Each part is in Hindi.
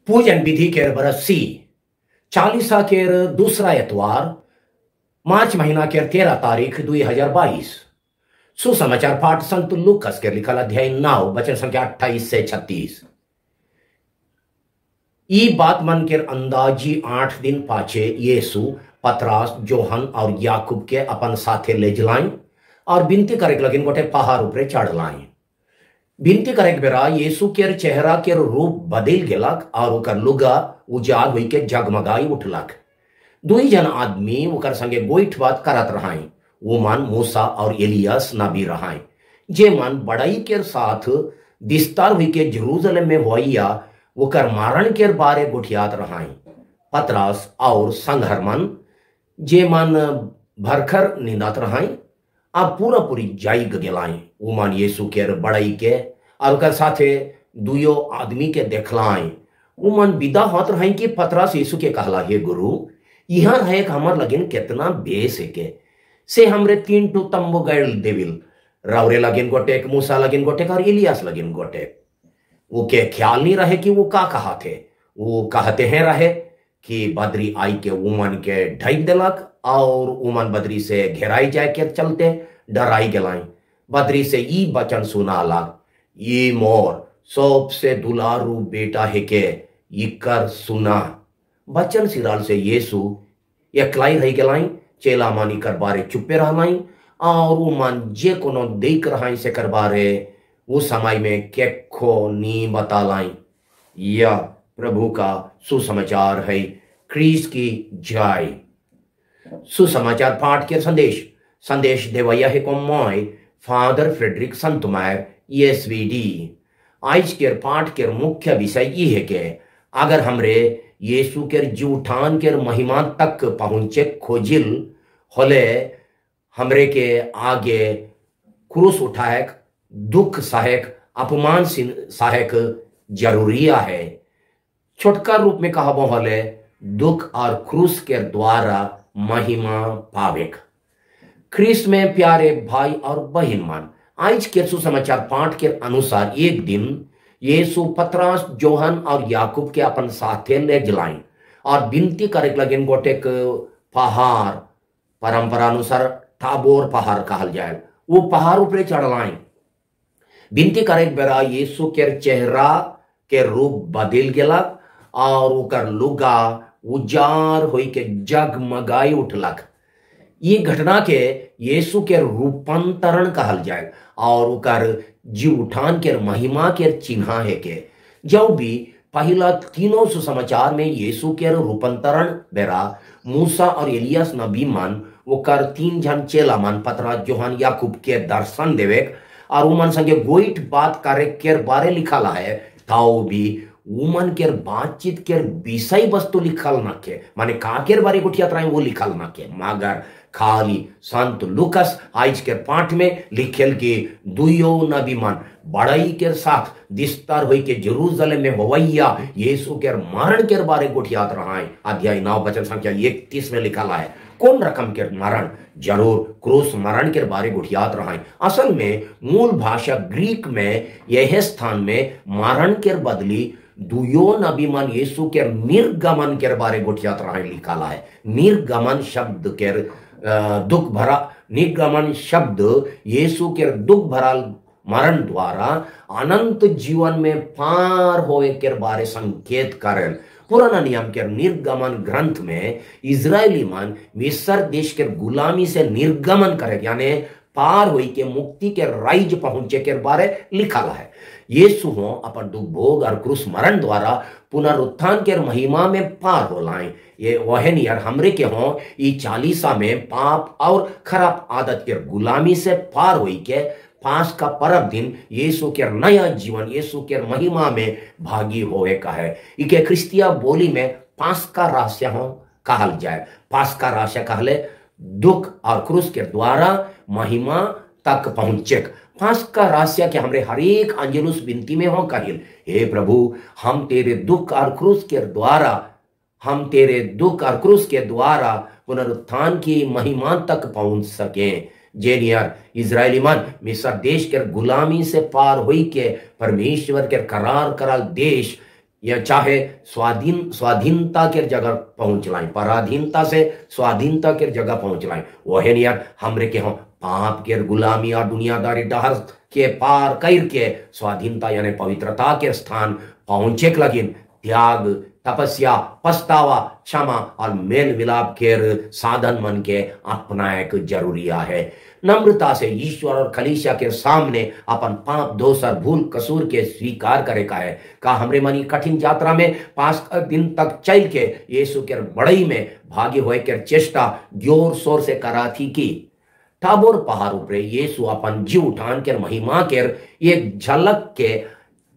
पूजन विधि केर बरसी चालीसा केर दूसरा एतवार मार्च महीना केर 13 तारीख 2022। सुसमाचार पाठ संत लूकस के लिखल अध्याय 9 वचन संख्या 28 से 36। ई बात मन केर अंदाजी 8 दिन पाछे यीशु पतरस जोहन और याकूब के अपन साथे ले जलाइन और विनती करे लगिन गोटे पहाड़ ऊपरे चढ़ लाइन। विनती करे बेरा यीशु केर चेहरा केर रूप बदल गेलक और ओकर लुगा उजाड़ हुई के जगमगाई उठलक। दुई जन आदमी ओकर संगे गोइठ बात करत रहाई। वो मन मूसा और एलियास नबी रहाई, जे मन बड़ाई केर साथ विस्तार हुई के जेरूशलेम में होइया ओकर मारण केर बारे गुठियात रहाई। पतरस और संघरमन जे मन भरखर निंदात रहाई अब पूरा पूरी जाइग गेलाई। वो मन यीशु केर बड़ाई के और ओकर साथे दुयो आदमी के देखलाई। वो मन विदा होत रहाई कि पतरस यीशु के कहला, हे गुरु, यहाँ रहे हमर लगिन कितना बेस है के से हमरे 3 टू तंबू गैल देविल रावरे लगिन गोटेक, मूसा लगिन गोटेक और एलियास लगिन गोटेक। वो के ख्याल नहीं रहे कि वो का कहा थे। वो कहते हैं रहे कि बदरी आई के उमन के ढक दिलक और उमन बदरी से घेराई जाए के चलते डराई गलाई। बदरी से ई वचन सुना लग, ये मोर सबसे दुलारू बेटा है के इकर सुना। बचन सिराल से यीशु एकलाई रही गलाई। चेला मानी कर बारे चुपे रहलाई और वो मन जे कोनो देख रहा से कर बारे वो समय में केखो नी बतालाई। यह प्रभु का सुसमाचार है। क्रीस की जय। सुसमाचार पाठ के संदेश देवैया है को मोय फादर फ्रेडरिक संतमायर ESVD। आज के पाठ के मुख्य विषय ये है कि अगर हमरे यीशु के जीवठान के महिमा तक पहुंचे खोजिल होले हमरे के आगे क्रूस उठाएक, दुख सहायक, अपमान सहायक जरूरिया है। छोटका रूप में कहबो होले दुख और क्रूस के द्वारा महिमा पावेक। ख्रीस्त में प्यारे भाई और बहन मान, आज के सुसमाचार पाठ के अनुसार एक दिन यीशु पतरस जोहन और याकूब के अपन साथे ले जलाइन और विनती करे लगिन गोटेक पहाड़, परंपरा अनुसार ताबोर पहाड़ कहल जाए, वो पहाड़ ऊपरे चढ़लाइन। विनती करे बेरा यीशु के चेहरा के रूप बदल गेलक और ओकर लुगा उजाड़ होई के जगमगाई उठलक। ये घटना के यीशु के रूपांतरण कहल जाए और ओकर जीवठान के महिमा के चिन्ह है के जब भी पहला तीनों सुसमाचार में यीशु के रूपांतरण बेरा मूसा और एलियास नबी मन ओकर 3 जन चेला मन पतरस जोहन याकूब के दर्शन देवे और उमन संगे गोइठ बात करे के बारे लिखल है। ताओ भी उमन के बातचीत के विषय वस्तु लिखल न के, माने का के बारे गुठियात रहे वो लिखल न के, मगर खाली संत लूकस आज के पाठ में लिखल के दुयो नबी मन बड़ाई के साथ विस्तार हुई के जेरूशलेम में होवैया यीशु के मरण के बारे गुठियात रहा है। अध्याय 9 वचन संख्या 31 में लिखा है कौन रकम के मरण, जरूर क्रूस मरण के बारे गुठियात रहा है। असल में मूल भाषा ग्रीक में यह स्थान में मरण के बदली दुयो नबी मन यीशु के निर्गमन के बारे गुठियात रहा लिखा है। निर्गमन शब्द के दुख भरा, निर्गमन शब्द यीशु के दुख भरा मरण द्वारा अनंत जीवन में पार होए के बारे संकेत करें। पुराना नियम के निर्गमन ग्रंथ में इजरायली मन मिस्र देश के गुलामी से निर्गमन करे यानी पार हुई के मुक्ति के राइज पहुंचे के बारे लिखा है। यीशु हो अपन दुख भोग और क्रूस मरण द्वारा पुनरुत्थान के महिमा में पार हो लाए। ये वह नियर हमरे के हो ई 40 में पाप और खराब आदत के गुलामी से पार हुई के पास का परब दिन यीशु के नया जीवन यीशु के महिमा में भागी होए का है। इके क्रिस्तिया बोली में पास का रहस्य हो कहल जाए। पास का रहस्य कहले दुख और क्रूस के द्वारा महिमा तक पहुंचे। पास का रहस्य के हमरे हरेक अंजलुस विनती में हो कहिल, हे प्रभु, हम तेरे दुख और क्रूस के द्वारा पुनरुत्थान की महिमा तक पहुंच सके। जेनियर इजरायली मन मिस्र देश के गुलामी से पार हुई के परमेश्वर के करार करल देश या चाहे स्वाधीनता के जगह पहुंच लाए, पराधीनता से स्वाधीनता के जगह पहुंच लाए। वह यार हमरे के हम पाप के गुलामी और दुनियादारी डहर के पार कर के स्वाधीनता यानी पवित्रता के स्थान पहुंचे लगिन त्याग, तपस्या, पछतावा, क्षमा और मेल मिलाप के साधन मन के अपना एक जरूरिया है। नम्रता से ईश्वर और कलीसिया के सामने अपन पाप दोष और भूल कसूर के स्वीकार करे का है। का हमरे मनी कठिन यात्रा में 5 दिन तक चल के यीशु के बड़ई में भागी होए के चेष्टा जोर शोर से करा थी की ताबोर पहाड़ ऊपरे यीशु अपन जीव उठान के महिमा के एक झलक के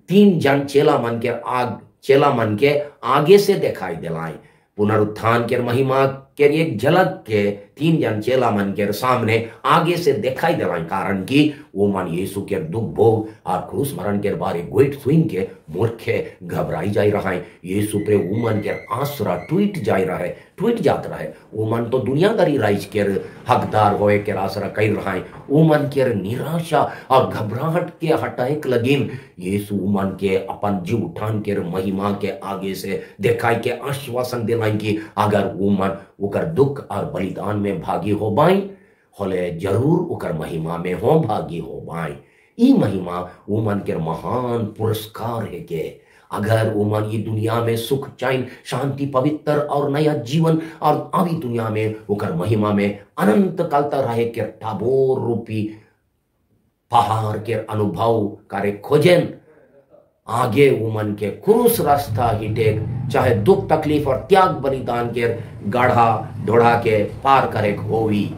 3 जन चेला मन के आगे से दिखाई दिलाए। पुनरुत्थान के महिमा के एक झलक के 3 जन चेला मन के सामने आगे से दिखाई दिलाए, कारण कि वो मन यीशु के दुख भोग और क्रूस मरण के बारे गोइट सुन के मूर्खे घबराई जाई रहा है। यीशु पे वो मन के आसरा टूट जात रहा है। वो मन तो दुनियादारी राइज के हकदार होए के आसरा कर रहा है। वो मन के निराशा और घबराहट के हटाए लगिन यीशु मन के अपन जीव उठान के महिमा के आगे से दिखाई के आश्वासन दिलाई कि अगर वो मन उकर दुख और बलिदान में भागी हो बाई होले जरूर उकर महिमा में हो भागी हो बाई। ई महिमा वो मन के महान पुरस्कार है के अगर वो मन ये दुनिया में सुख चैन शांति पवित्र और नया जीवन और अभी दुनिया में उकर महिमा में अनंत काल तक रहे के टाबोर रूपी पहाड़ के अनुभव करे खोजन आगे उमन के क्रूस रास्ता ही टेक चाहे दुख तकलीफ और त्याग बलिदान के गाढ़ा ढोढ़ा के पार करे होवी।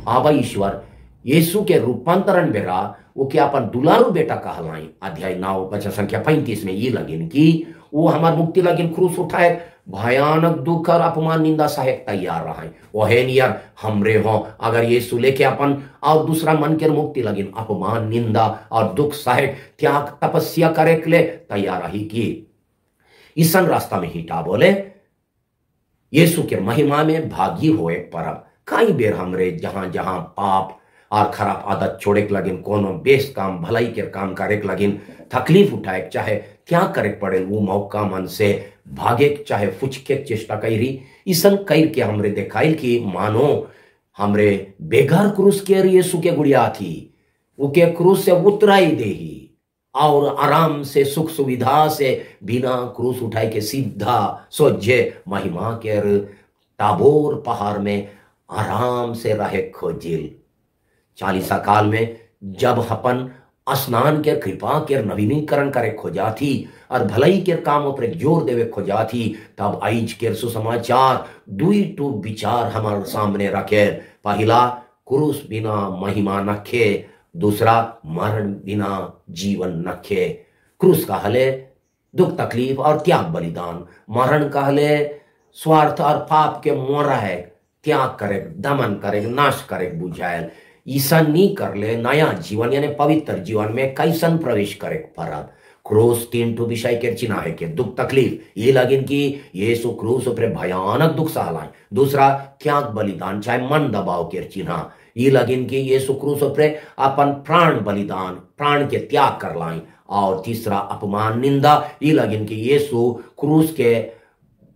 आबा ईश्वर यीशु के रूपांतरण बेरा वो क्या अपन दुलारू बेटा कहलाई। अध्याय 9 वचन संख्या 35 में ये लगिन कि वो हमार मुक्ति लगिन क्रूस उठाए भयानक दुख और अपमान निंदा सहायक तैयार रहा है। वह नियर हमरे हो अगर यीशु लेके अपन और दूसरा मन के मुक्ति लगिन अपमान निंदा और दुख सहायक त्याग तपस्या करे के लिए तैयार रही की ईसन रास्ता में हिटा बोले यीशु के महिमा में भागी होए परब कई बेर हमरे जहां जहां पाप और खराब आदत छोड़े के लगिन कोनो बेस काम भलाई के काम करे के लगिन तकलीफ उठाए चाहे क्या करे पड़े वो मौका मन से भागे चाहे फुचके चेष्टा करी ईसन कर के हमरे देखाइल कि मानो हमरे बेघर क्रूस के यीशु के गुड़िया थी उके क्रूस से उतराई देही और आराम से सुख सुविधा से बिना क्रूस उठाए के सीधा सोझे महिमा के ताबोर पहाड़ में आराम से रहे खोजिल। 40 काल में जब अपन स्नान के कृपा के नवीनीकरण करे खोजा थी और भलाई के कामों पर जोर देवे खोजा थी तब आइज के सुसमाचार दुई टू विचार हमारे सामने रखे। पहला क्रूस बिना महिमा नखे, दूसरा मरण बिना जीवन नखे। क्रूस कहले दुख तकलीफ और त्याग बलिदान, मरण कहले स्वार्थ और पाप के मोरा है त्याग करे दमन करे नाश करे बुझायल। ईसा नहीं कर ले नया जीवन यानी पवित्र जीवन में कैसन प्रवेश करे परब। क्रूस 3 टू विषय के चिन्ह है के दुख तकलीफ ये लगिन कि यीशु क्रूस ऊपर भयानक दुख सहलाए। दूसरा त्याग बलिदान चाहे मन दबाव के चिन्ह ये लगिन कि यीशु क्रूस ऊपर अपन प्राण बलिदान प्राण के त्याग कर लाए। और तीसरा अपमान निंदा ये लगिन कि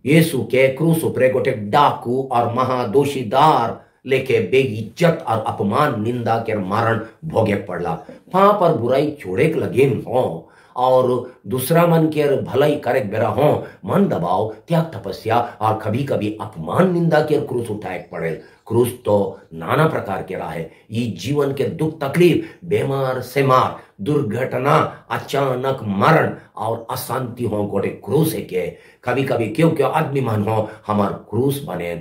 यीशु के क्रूस ऊपर गोटे डाकू और महादोषीदार लेके बेइज्जत और अपमान निंदा के मारण भोगे पड़ला। पाप और बुराई छोड़े के लगिन हो और दूसरा मन के भलाई करे बेरा हो मन दबाव त्याग तपस्या और कभी कभी अपमान निंदा के क्रूस उठाए पड़े। क्रूस तो नाना प्रकार के रहा है ये जीवन के दुख तकलीफ बेमार सेमार दुर्घटना अचानक मरण और अशांति हो गोटे क्रूस है के कभी कभी क्यों क्यों आदमी मन हो हमार क्रूस बने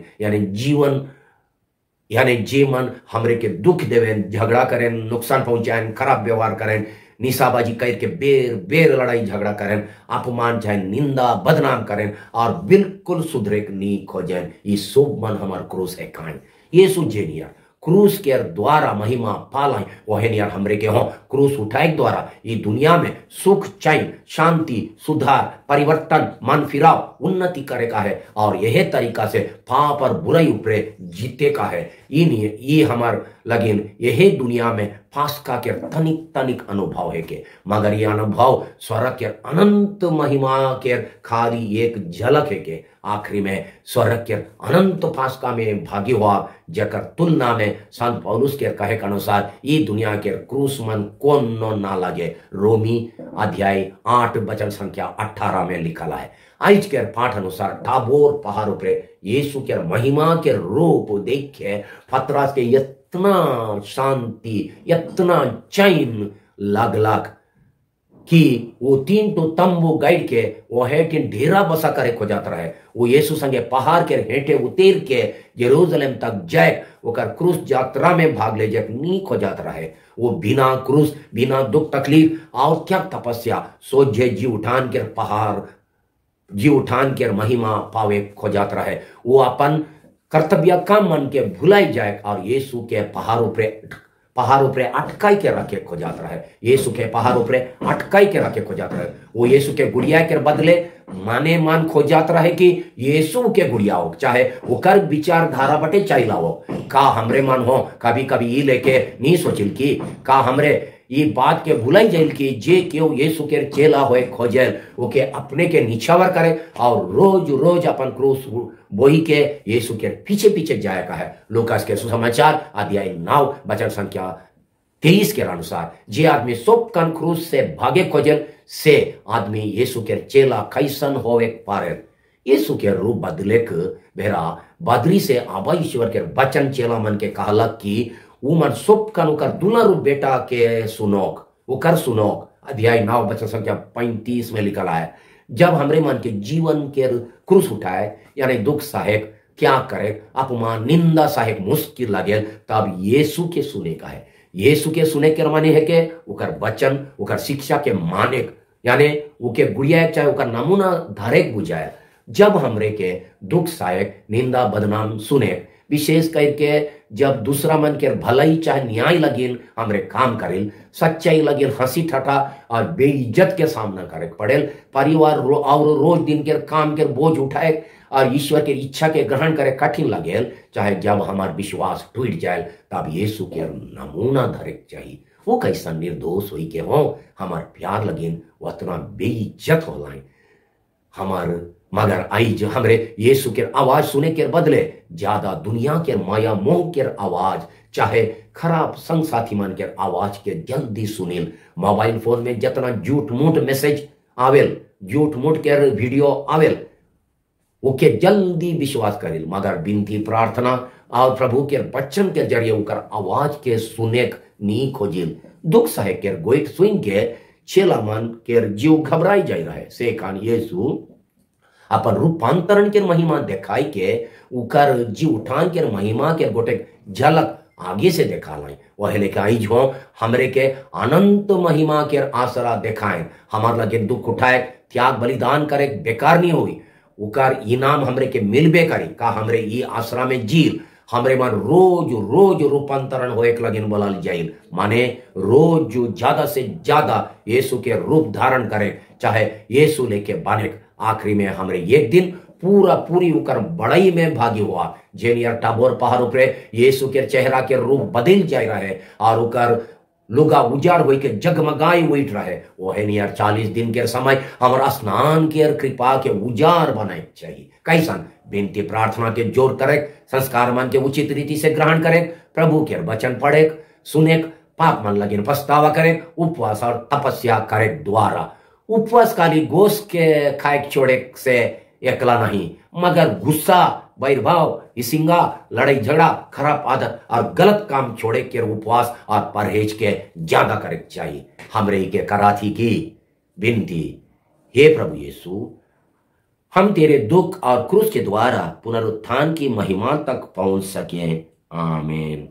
यानी जीवन हमरे के दुख देवे झगड़ा करें नुकसान पहुंचाएं खराब व्यवहार करें निशाबाजी करके बेर बेर लड़ाई झगड़ा करें अपमान चाहे निंदा बदनाम करें और बिल्कुल सुधरे नी खोजें ये सब मन हमार क्रूस है कान यीशु जेनियर क्रूस के द्वारा महिमा पालाएं वह नियर हमरे के हो क्रूस उठाए द्वारा ये दुनिया में सुख चैन शांति सुधार परिवर्तन मन फिराव उन्नति करे का है और यह तरीका से पाप और बुराई ऊपर जीते का है ये हमार लगिन यही दुनिया में फास्का के तनिक तनिक अनुभव है के, मगर ये अनुभव स्वर्ग के अनंत महिमा के खाली एक झलक है के आखिरी में स्वर्ग के अनंत फास्का में भागी हुआ जकर तुलना में संत पौलुस के कहे के अनुसार ये दुनिया के क्रूस मन कौन ना लगे। रोमी अध्याय 8 वचन संख्या 18 में लिखा है। आज के पाठ अनुसार टाबोर पहाड़ पर यीशु के महिमा के रूप देख के पतरस के इतना शांति इतना चैन लग कि वो 3 तो तंबू गाइड के वो हेठ ढेरा बसा करे खोजात रहे। वो यीशु संगे पहाड़ के हेठे उतर के यरूशलेम तक जाए ओकर क्रूस यात्रा में भाग ले जाए नी खोजात रहे। वो बिना क्रूस बिना दुख तकलीफ और क्या तपस्या सोझे जी उठान के पहाड़ जी उठान के महिमा पावे खोजात रहे। वो अपन कर्तव्य का मन के भुलाई जाए और यीशु के पहाड़ों पर अटकाई के रखे खोजात रहे। यीशु के पहाड़ों पर अटकाई के रखे खोजात रहे। वो यीशु के गुड़िया के बदले माने मान खोजात रहे कि यीशु के गुड़िया हो, चाहे वो कर विचारधारा बटे चाहिए हो का हमरे मन हो। कभी कभी ये लेके नहीं सोचिल कि का हमरे ये बात के भुलाई जाइल कि जे क्यों यीशु के चेला होए खोजेल वो के अपने के निछावर करे और रोज रोज अपन क्रूस बोही के यीशु के पीछे पीछे जाए का है। लूकास के सुसमाचार अध्याय 9 वचन संख्या 23 के अनुसार जे आदमी सब कन क्रूस से भागे खोजेल से आदमी यीशु के चेला कैसन होवे पारे। यीशु के रूप बदले के बेरा बदरी से आबा ईश्वर के वचन चेला मन के कहलक कि वो मन सब कन उकर दुला रूप बेटा के सुनोक उकर सुनोक। अध्याय 9 वचन संख्या 35 में लिखा है। जब हमरे मन के जीवन के क्रूस उठाए यानी दुख सहायक क्या करे अपमान निंदा सहायक मुश्किल लगे तब यीशु के सुने का है। यीशु के सुने के माने है के उकर वचन उकर शिक्षा के माने यानी उके गुड़िया चाहे उकर नमूना धारेक बुझाए। जब हमरे के दुख सहायक निंदा बदनाम सुने विशेष करके जब दूसरा मन के भलाई चाहे न्याय लगिन हमरे काम करेल सच्चाई लगिन हंसी ठटा और बेइज्जत के सामना करे पड़ेल परिवार और रोज दिन के काम के बोझ उठाए और ईश्वर के इच्छा के ग्रहण करे कठिन लगेल चाहे जब हमार विश्वास टूट जाए तब यीशु के नमूना धरे चाहिए। वो कैसा निर्दोष हुई के हो हमार प्यार लगिन वो इतना बेइज्जत हो लाइन हमार मगर आई जो हमरे यीशु के आवाज सुने के बदले ज्यादा दुनिया के माया मोह के आवाज चाहे खराब संग साथी मन के आवाज के जल्दी सुनिल। मोबाइल फोन में जितना झूठ मूठ मैसेज आवेल झूठ मूठ के वीडियो आवेल ओके जल्दी विश्वास करेल मगर विनती प्रार्थना और प्रभु के वचन के जरिए उनकर आवाज के सुने नी खोजिल। दुख सहे के गोइट सुन के चेला मन के जीव घबराई जाई रहे से कान यीशु अपन रूपांतरण के महिमा दिखाई के उकर जी उठान के महिमा के गोटे झलक आगे से देखा लाई वह लेके आई जो हमरे के अनंत महिमा के आसरा दिखाए हमार लगे दुख उठाए त्याग बलिदान करे बेकार नहीं हुई उकर इनाम हमरे के मिलबे करी का हमरे ये आसरा में जील हमरे मन रोज रोज रूपांतरण होए लगिन बोलल जाइल माने रोज ज्यादा से ज्यादा यीशु के रूप धारण करे चाहे यीशु लेके बने आखिरी में हमरे एक दिन पूरा पूरी उकर बड़ाई में भागी हुआ जेनियर टाबोर पहाड़ों पर यीशु के चेहरा के रूप बदल जाए रहे और उकर लुगा उजाड़ हुई के जगमगाई उठ रहे वो है नियर 40 दिन के समय हमारा स्नान के कृपा के उजाड़ बनाए चाहिए। कैसन विनती प्रार्थना के जोर करे संस्कार मन के उचित रीति से ग्रहण करे प्रभु के वचन पढ़े सुने पाप मन लगे पछतावा करे उपवास और तपस्या करे द्वारा उपवास काली गोश्त के खाए छोड़े से एकला नहीं मगर गुस्सा वैरभाव हिसिंगा लड़ाई झगड़ा खराब आदत और गलत काम छोड़े के उपवास और परहेज के ज्यादा करे चाहिए। हमरे के कराथी की विनती हे प्रभु यीशु हम तेरे दुख और क्रूस के द्वारा पुनरुत्थान की महिमा तक पहुंच सके। आमीन।